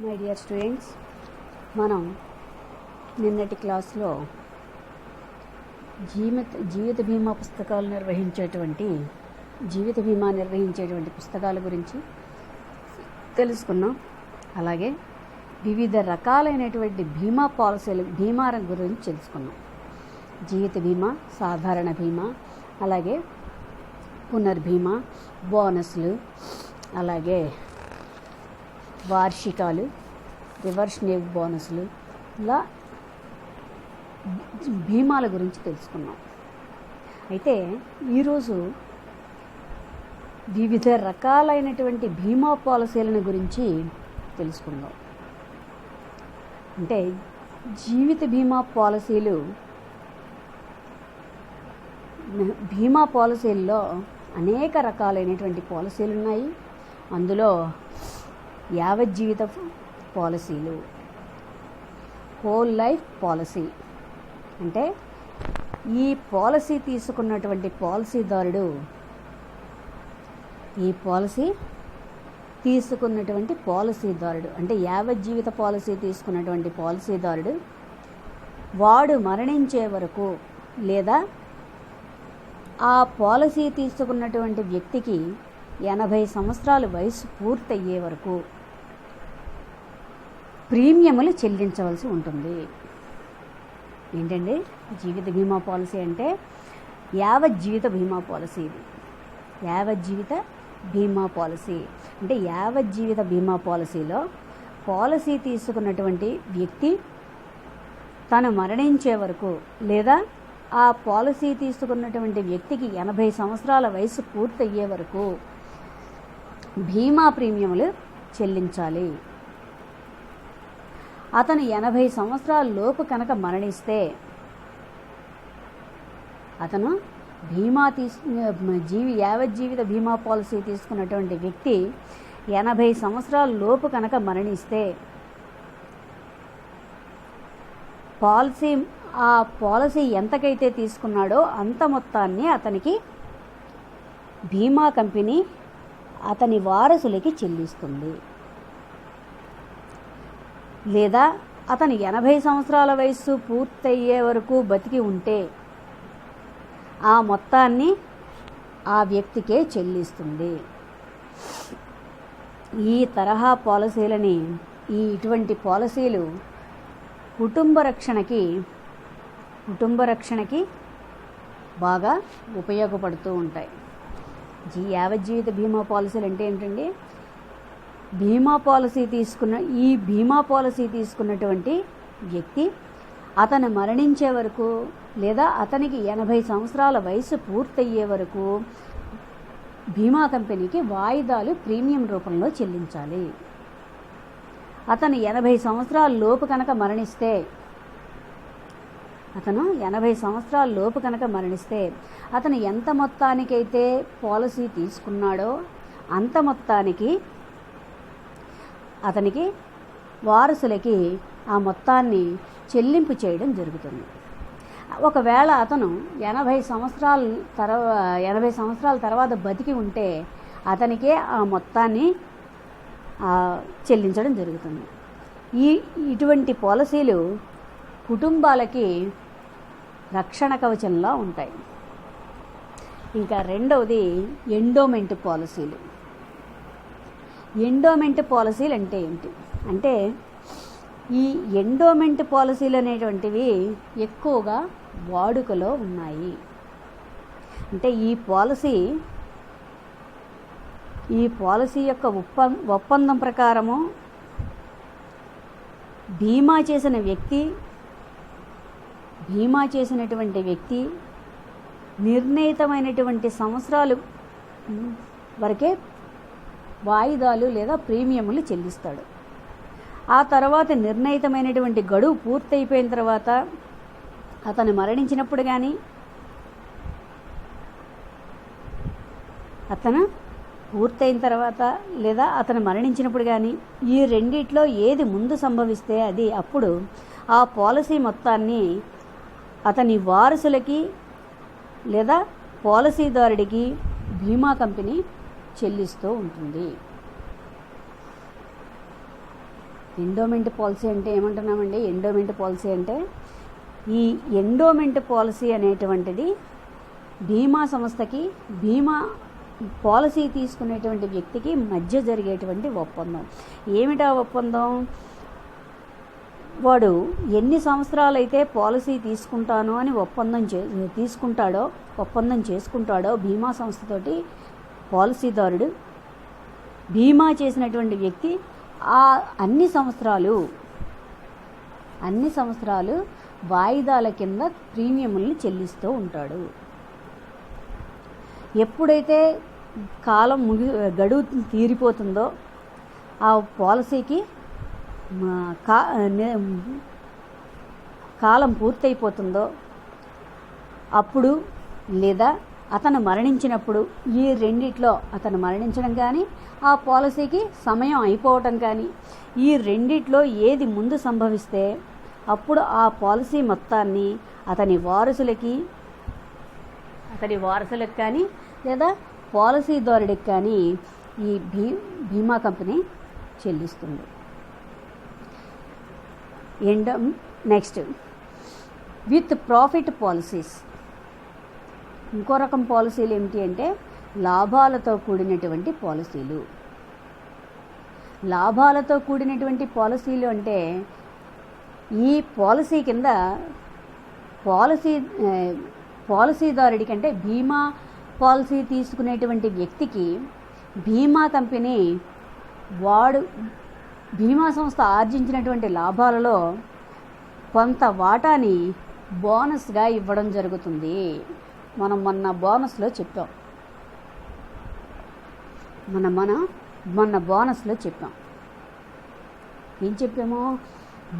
My dear students, మనం నిన్నటి క్లాస్లో జీవిత బీమా పుస్తకాలు నిర్వహించేటువంటి పుస్తకాల గురించి తెలుసుకున్నాం. అలాగే వివిధ రకాలైనటువంటి బీమా గురించి తెలుసుకున్నాం. జీవిత బీమా, సాధారణ బీమా, అలాగే పునర్బీమా, బోనస్లు, అలాగే వార్షికాలు, రివర్షనల్ బోనస్లు, ఇలా బీమాల గురించి తెలుసుకున్నాం. అయితే ఈరోజు వివిధ రకాలైనటువంటి బీమా పాలసీలను గురించి తెలుసుకుందాం. అంటే జీవిత బీమా పాలసీల్లో అనేక రకాలైనటువంటి పాలసీలు ఉన్నాయి. అందులో యావజ్జీవిత పాలసీలు, హోల్ లైఫ్ పాలసీ, అంటే ఈ పాలసీ తీసుకున్నటువంటి పాలసీదారుడు అంటే యావజ్జీవిత పాలసీ తీసుకున్నటువంటి పాలసీదారుడు వాడు మరణించే వరకు లేదా ఆ పాలసీ తీసుకున్నటువంటి వ్యక్తికి 80 సంవత్సరాల వయసు పూర్తయ్యే వరకు ప్రీమియములు చెల్లించవలసి ఉంటుంది. ఏంటండి జీవిత బీమా పాలసీ అంటే? యావజ్జీవిత బీమా పాలసీ. ఇది యావజ్జీవిత బీమా పాలసీ అంటే యావజ్జీవిత బీమా పాలసీలో పాలసీ తీసుకున్నటువంటి వ్యక్తి తను మరణించే వరకు లేదా ఆ పాలసీ తీసుకున్నటువంటి వ్యక్తికి 80 సంవత్సరాల వయసు పూర్తయ్యే వరకు బీమా ప్రీమియములు చెల్లించాలి. అతను 80 సంవత్సరాల లోపు కనుక మరణిస్తే అతను యావజ్జీవిత బీమా పాలసీ తీసుకున్నటువంటి వ్యక్తి 80 సంవత్సరాల లోపు కనుక మరణిస్తే ఆ పాలసీ ఎంతకైతే తీసుకున్నాడో అంత మొత్తాన్ని అతనికి బీమా కంపెనీ అతని వారసులకి చెల్లిస్తుంది. లేదా అతను 80 సంవత్సరాల వయస్సు పూర్తయ్యే వరకు బతికి ఉంటే ఆ మొత్తాన్ని ఆ వ్యక్తికే చెల్లిస్తుంది. ఈ తరహా పాలసీలని ఇటువంటి పాలసీలు కుటుంబ రక్షణకి బాగా ఉపయోగపడుతూ ఉంటాయి. యావజ్జీవిత బీమా పాలసీలు అంటే ఏంటండి? బీమా పాలసీ తీసుకున్నటువంటి వ్యక్తి అతను మరణించే వరకు లేదా అతనికి 80 సంవత్సరాల వయసు పూర్తయ్యే వరకు బీమా కంపెనీకి వాయిదాలు ప్రీమియం రూపంలో చెల్లించాలి. అతను 80 సంవత్సరాల లోపు కనుక మరణిస్తే అతను ఎంత మొత్తానికైతే పాలసీ తీసుకున్నాడో అంత మొత్తానికి అతనికి వారసులకి ఆ మొత్తాన్ని చెల్లింపు చేయడం జరుగుతుంది. ఒకవేళ అతను 80 సంవత్సరాల తర్వాత బతికి ఉంటే అతనికే ఆ మొత్తాన్ని చెల్లించడం జరుగుతుంది. ఇటువంటి పాలసీలు కుటుంబాలకి రక్షణ కవచంలా ఉంటాయి. ఇంకా రెండవది ఎండోమెంట్ పాలసీలు. ఎండోమెంట్ పాలసీలు అంటే ఏంటి అంటే ఈ ఎండోమెంట్ పాలసీలు అనేటువంటివి ఎక్కువగా వాడుకలో ఉన్నాయి. అంటే ఈ పాలసీ యొక్క ఒప్పందం ప్రకారము బీమా చేసినటువంటి వ్యక్తి నిర్ణీతమైనటువంటి సంవత్సరాలు వరకే వాయిదాలు లేదా ప్రీమియములు చెల్లిస్తాడు. ఆ తర్వాత నిర్ణీతమైనటువంటి గడువు పూర్తయిపోయిన తర్వాత అతను మరణించినప్పుడు కానీ అతను పూర్తయిన తర్వాత లేదా అతను మరణించినప్పుడు కానీ ఈ రెండిట్లో ఏది ముందు సంభవిస్తే అప్పుడు ఆ పాలసీ మొత్తాన్ని అతని వారసులకి లేదా పాలసీదారుడికి బీమా కంపెనీ చెల్లిస్తూ ఉంటుంది. ఎండోమెంట్ పాలసీ అంటే ఏమంటున్నామండి? ఎండోమెంట్ పాలసీ అంటే ఈ ఎండోమెంట్ పాలసీ అనేటువంటిది బీమా సంస్థకి బీమా పాలసీ తీసుకునేటువంటి వ్యక్తికి మధ్య జరిగేటువంటి ఒప్పందం. ఏమిటా ఒప్పందం? వాడు ఎన్ని సంవత్సరాలైతే పాలసీ తీసుకుంటానో అని ఒప్పందం చేసుకుంటాడో బీమా సంస్థతోటి పాలసీదారుడు, బీమా చేసినటువంటి వ్యక్తి ఆ అన్ని సంవత్సరాలు వాయిదాల కింద ప్రీమియంలను చెల్లిస్తూ ఉంటాడు. ఎప్పుడైతే గడువు తీరిపోతుందో, ఆ పాలసీకి కాలం పూర్తయిపోతుందో అప్పుడు, లేదా అతను మరణించినప్పుడు, ఈ రెండిట్లో అతను మరణించడం కానీ ఆ పాలసీకి సమయం అయిపోవటం కానీ, ఈ రెండిట్లో ఏది ముందు సంభవిస్తే అప్పుడు ఆ పాలసీ మొత్తాన్ని అతని వారసులకు కానీ లేదా పాలసీదారుడికి కానీ ఈ బీమా కంపెనీ చెల్లిస్తుంది. Next, with profit policies. ఇంకో రకం పాలసీలు ఏమిటి అంటే లాభాలతో కూడినటువంటి పాలసీలు. లాభాలతో కూడినటువంటి పాలసీలు అంటే ఈ పాలసీ కింద పాలసీదారుడికి అంటే బీమా పాలసీ తీసుకునేటువంటి వ్యక్తికి బీమా కంపెనీ బీమా సంస్థ ఆర్జించినటువంటి లాభాలలో కొంత వాటాని బోనస్గా ఇవ్వడం జరుగుతుంది. మనం మొన్న బోనస్లో చెప్పాం. ఏం చెప్పాము?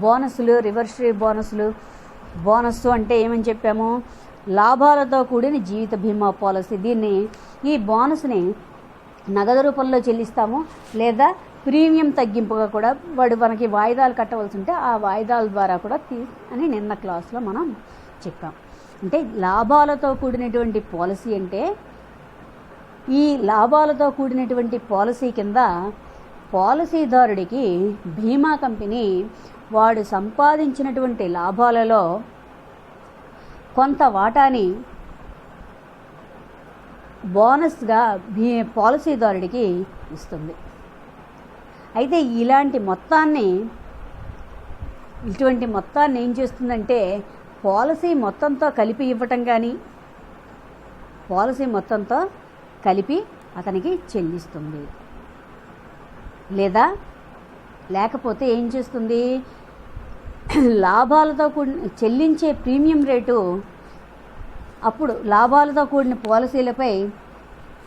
బోనస్లు, రివర్సిరీ బోనస్ అంటే ఏమని చెప్పాము? లాభాలతో కూడిన జీవిత బీమా పాలసీ. ఈ బోనస్ని నగదు రూపంలో చెల్లిస్తాము, లేదా ప్రీమియం తగ్గింపుగా కూడా వాడు మనకి వాయిదాలు కట్టవలసి ఉంటే ఆ వాయిదాల ద్వారా కూడా అని నిన్న క్లాస్లో మనం చెప్పాం. అంటే లాభాలతో కూడినటువంటి పాలసీ అంటే ఈ లాభాలతో కూడినటువంటి పాలసీ కింద పాలసీదారుడికి బీమా కంపెనీ వాడు సంపాదించినటువంటి లాభాలలో కొంత వాటాని బోనస్గా పాలసీదారుడికి ఇస్తుంది. అయితే ఇటువంటి మొత్తాన్ని ఏం చేస్తుందంటే పాలసీ మొత్తంతో కలిపి ఇవ్వటం కానీ, పాలసీ మొత్తంతో కలిపి అతనికి చెల్లిస్తుంది. లేకపోతే ఏం చేస్తుంది? లాభాలతో చెల్లించే ప్రీమియం రేటు అప్పుడు లాభాలతో కూడిన పాలసీలపై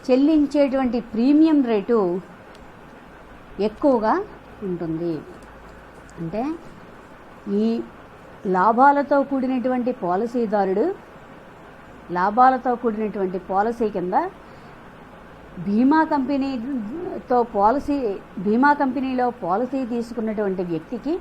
చెల్లించేటువంటి ప్రీమియం రేటు ఎక్కువగా ఉంటుంది. అంటే ఈ లాభాలతో కూడినటువంటి పాలసీదారుడు లాభాలతో కూడినటువంటి పాలసీ కింద బీమా కంపెనీలో పాలసీ తీసుకున్నటువంటి వ్యక్తికి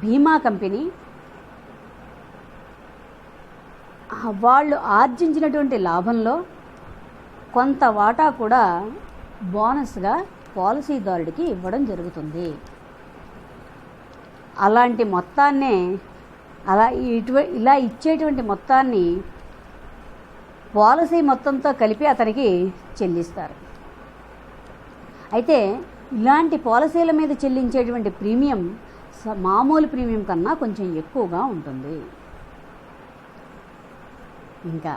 బీమా కంపెనీ వాళ్ళు ఆర్జించినటువంటి లాభంలో కొంత వాటా కూడా బోనస్గా పాలసీదారుడికి ఇవ్వడం జరుగుతుంది. అలాంటి మొత్తాన్నే ఇలా ఇచ్చేటువంటి మొత్తాన్ని పాలసీ మొత్తంతో కలిపి అతనికి చెల్లిస్తారు. అయితే ఇలాంటి పాలసీల మీద చెల్లించేటువంటి ప్రీమియం మామూలు ప్రీమియం కన్నా కొంచెం ఎక్కువగా ఉంటుంది. ఇంకా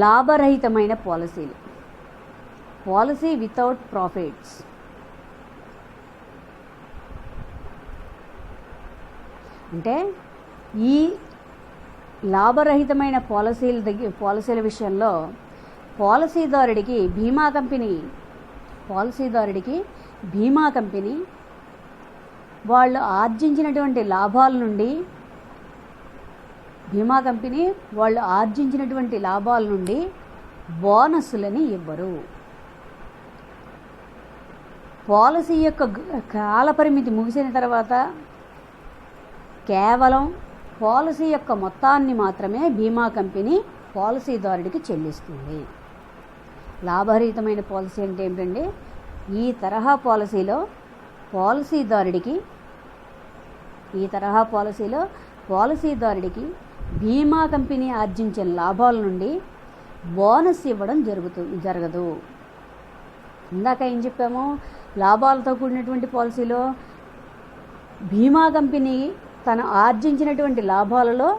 లాభరహితమైన పాలసీలు, పాలసీ వితౌట్ ప్రాఫిట్స్. అంటే ఈ లాభరహితమైన పాలసీల విషయంలో పాలసీదారుడికి బీమా కంపెనీ వాళ్ళు ఆర్జించినటువంటి లాభాల నుండి బోనస్లని ఇవ్వరు. పాలసీ యొక్క కాలపరిమితి ముగిసిన తర్వాత కేవలం పాలసీ యొక్క మొత్తాన్ని మాత్రమే బీమా కంపెనీ పాలసీదారుడికి చెల్లిస్తుంది. లాభరహితమైన పాలసీ అంటే ఏంటంటే ఈ తరహా పాలసీలో పాలసీదారుడికి ఈ తరహా పాలసీలో పాలసీదారుడికి బీమా కంపెనీ ఆర్జించిన లాభాల నుండి బోనస్ ఇవ్వడం జరగదు. ఇందాక ఏం చెప్పాము, లాభాలతో కూడినటువంటి పాలసీలో బీమా కంపెనీ తను ఆర్జించినటువంటి లాభాలలో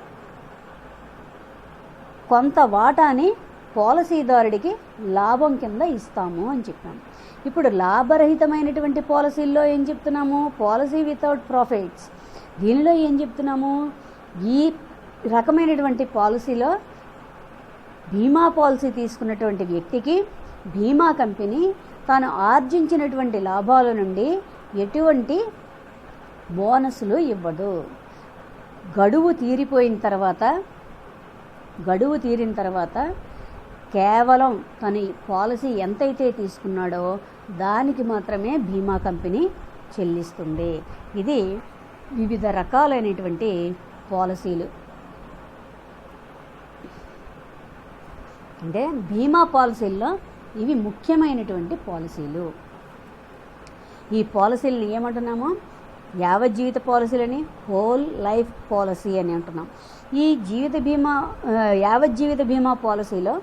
కొంత వాటాని పాలసీదారుడికి లాభం కింద ఇస్తాము అని చెప్పాము. ఇప్పుడు లాభరహితమైనటువంటి పాలసీల్లో ఏం చెప్తున్నాము, పాలసీ వితౌట్ ప్రాఫిట్స్. దీనిలో ఏం చెప్తున్నాము, ఈ రకమైనటువంటి పాలసీలో బీమా పాలసీ తీసుకున్నటువంటి వ్యక్తికి బీమా కంపెనీ తాను ఆర్జించినటువంటి లాభాల నుండి ఎటువంటి బోనస్లు ఇవ్వదు. గడువు తీరిన తర్వాత కేవలం తన పాలసీ ఎంతైతే తీసుకున్నాడో దానికి మాత్రమే బీమా కంపెనీ చెల్లిస్తుంది. ఇది వివిధ రకాలైనటువంటి పాలసీలు. అంటే బీమా పాలసీల్లో ఇవి ముఖ్యమైనటువంటి పాలసీలు. ఈ పాలసీలను ఏమంటున్నామో యావజ్జీవిత పాలసీలని హోల్ లైఫ్ పాలసీ అని అంటున్నాం. ఈ యావజ్జీవిత బీమా పాలసీలో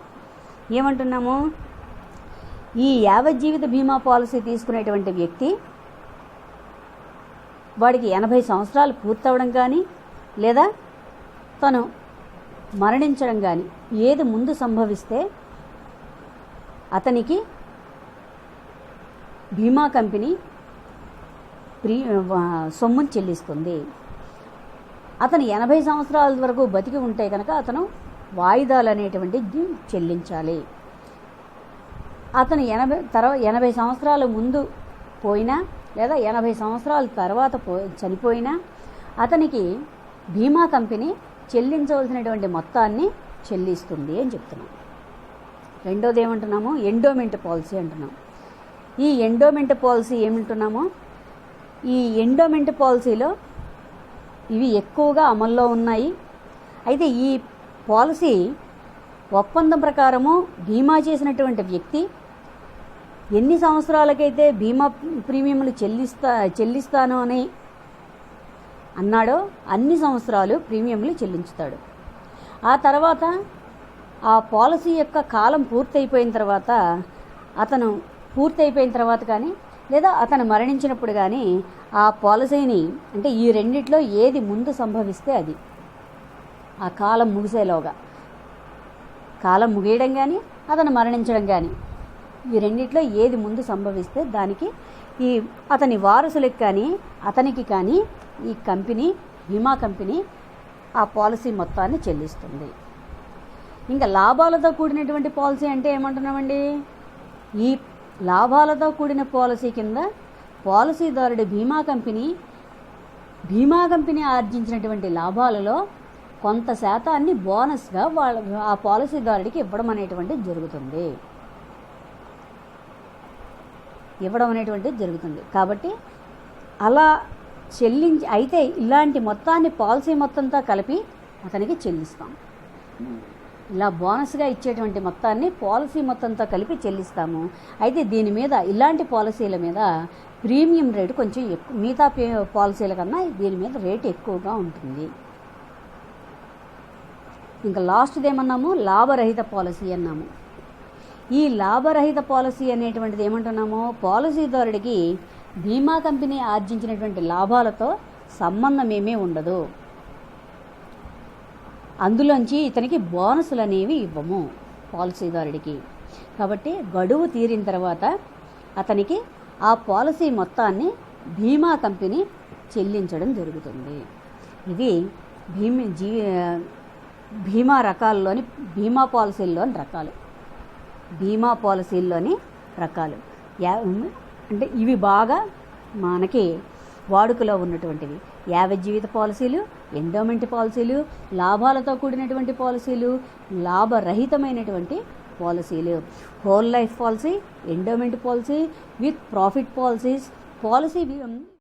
ఏమంటున్నాము, ఈ యావజ్జీవిత బీమా పాలసీ తీసుకునేటువంటి వ్యక్తి వాడికి 80 సంవత్సరాలు పూర్తవడం కానీ లేదా తను మరణించడం కానీ ఏది ముందు సంభవిస్తే అతనికి బీమా కంపెనీ సొమ్మును చెల్లిస్తుంది. అతను 80 సంవత్సరాల వరకు బతికి ఉంటే కనుక అతను వాయిదాలు అనేటువంటిది చెల్లించాలి. అతను 80 సంవత్సరాల ముందు పోయినా లేదా 80 సంవత్సరాల తర్వాత చనిపోయినా అతనికి బీమా కంపెనీ చెల్లించవలసినటువంటి మొత్తాన్ని చెల్లిస్తుంది అని చెప్తున్నాం. రెండోది ఏమంటున్నాము, ఎండోమెంట్ పాలసీ అంటున్నాం. ఈ ఎండోమెంట్ పాలసీ ఏమంటున్నాము, ఈ ఎండోమెంట్ పాలసీలో ఇవి ఎక్కువగా అమల్లో ఉన్నాయి. అయితే ఈ పాలసీ ఒప్పందం ప్రకారము బీమా చేసినటువంటి వ్యక్తి ఎన్ని సంవత్సరాలకైతే బీమా ప్రీమియంలు చెల్లిస్తాను అని అన్నాడో అన్ని సంవత్సరాలు ప్రీమియంలు చెల్లించుతాడు. ఆ తర్వాత ఆ పాలసీ యొక్క కాలం పూర్తయిపోయిన తర్వాత కానీ లేదా అతను మరణించినప్పుడు కానీ ఆ పాలసీని, అంటే ఈ రెండిట్లో ఏది ముందు సంభవిస్తే అది, ఆ కాలం ముగిసేలోగా, కాలం ముగియడం కానీ అతను మరణించడం కానీ ఈ రెండిట్లో ఏది ముందు సంభవిస్తే దానికి ఈ అతని వారసులకు కానీ అతనికి కానీ ఈ బీమా కంపెనీ ఆ పాలసీ మొత్తాన్ని చెల్లిస్తుంది. ఇంకా లాభాలతో కూడినటువంటి పాలసీ అంటే ఏమంటున్నామండి, ఈ లాభాలతో కూడిన పాలసీ కింద పాలసీదారుడు బీమా కంపెనీ ఆర్జించినటువంటి లాభాలలో కొంత శాతాన్ని బోనస్గా ఆ పాలసీదారుడికి ఇవ్వడం అనేటువంటిది జరుగుతుంది. కాబట్టి అలా అయితే ఇలాంటి మొత్తాన్ని పాలసీ మొత్తంతో కలిపి అతనికి చెల్లిస్తాం. ఇలా బోనస్గా ఇచ్చేటువంటి మొత్తాన్ని పాలసీ మొత్తంతో కలిపి చెల్లిస్తాము. అయితే దీని మీద, ఇలాంటి పాలసీల మీద ప్రీమియం రేటు కొంచెం ఎక్కువ, మిగతా పాలసీల కన్నా దీని మీద రేటు ఎక్కువగా ఉంటుంది. ఇంకా లాస్ట్ది ఏమన్నాము, లాభరహిత పాలసీ అన్నాము. ఈ లాభరహిత పాలసీ అనేటువంటిది ఏమంటున్నాము, పాలసీదారుడికి బీమా కంపెనీ ఆర్జించినటువంటి లాభాలతో సంబంధం ఏమీ ఉండదు. అందులోంచి ఇతనికి బోనసులు అనేవి ఇవ్వము పాలసీదారుడికి. కాబట్టి గడువు తీరిన తర్వాత అతనికి ఆ పాలసీ మొత్తాన్ని బీమా కంపెనీ చెల్లించడం జరుగుతుంది. ఇది బీమా రకాల్లోని బీమా పాలసీల్లోని రకాలు. అంటే ఇవి బాగా మనకి వాడుకలో ఉన్నటువంటివి యావజ్జీవిత పాలసీలు, ఎండోమెంట్ పాలసీలు, లాభాలతో కూడినటువంటి పాలసీలు, లాభరహితమైనటువంటి పాలసీలు, whole life policy, endowment policy with profit policy